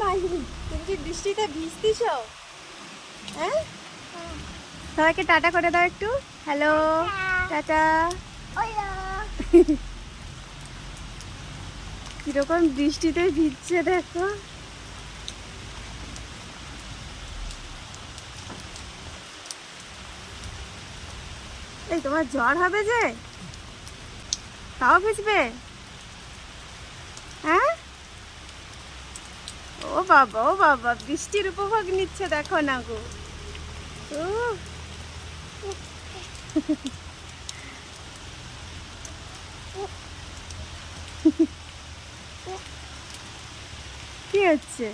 মাহি, তুমি কি বৃষ্টিতে ভিজতিছ? হ্যাঁ, সবাইকে টাটা করে দাও একটু। Hello, tata. কিরকম বৃষ্টিতে ভিজছে দেখো। এই তোমার জ্বর হবে যে, তাও ভিজবে? হ্যাঁ, ও বাবা ও বাবা, বৃষ্টির উপভোগ নিচ্ছে দেখো না গো। ও কি হচ্ছে?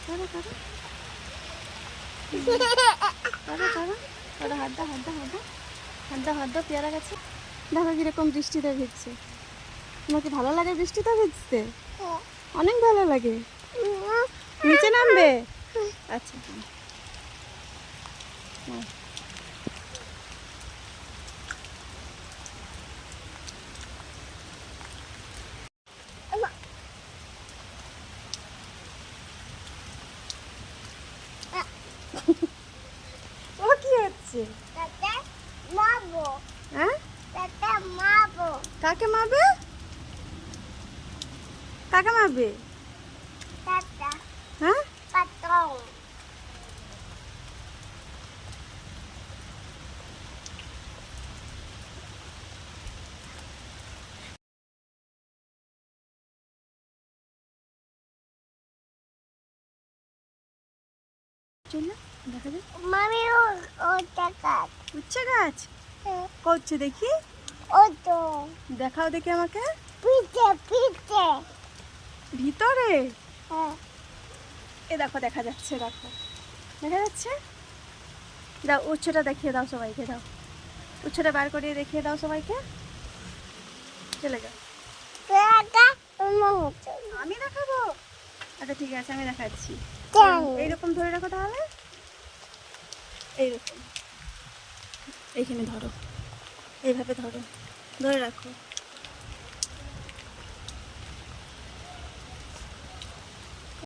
করো করো করো করো করো, হাত দাও হাত দাও হাত দাও হাত দাও হাত দাও পেয়ারা গাছে। দেখো কিরকম বৃষ্টিতে ভিজছে। তোমার কি ভালো লাগে বৃষ্টিতে ভিজতে? অনেক ভালো লাগে। নিচে নামবে? আচ্ছা হ্যাঁ। ও কি হচ্ছে? হ্যাঁ, কাকে মারবে? কাকে মারবে? হ্যাঁ, চলো দেখা যাক। উচ্ছে গাছ করছে দেখি, দেখাও দেখি আমাকে। ভিতরে এ দেখো, দেখা যাচ্ছে, দেখো দেখা যাচ্ছে। দাও উচ্ছেটা দেখিয়ে দাও সবাইকে, দাও উচ্ছেটা বার করিয়ে দেখিয়ে দাও সবাইকে। চলে যাও। আমি দেখাবো? আচ্ছা ঠিক আছে, আমি দেখাচ্ছি। এইরকম ধরে রাখো তাহলে, এইরকম এইখানে ধরো, এইভাবে ধরো, ধরে রাখো।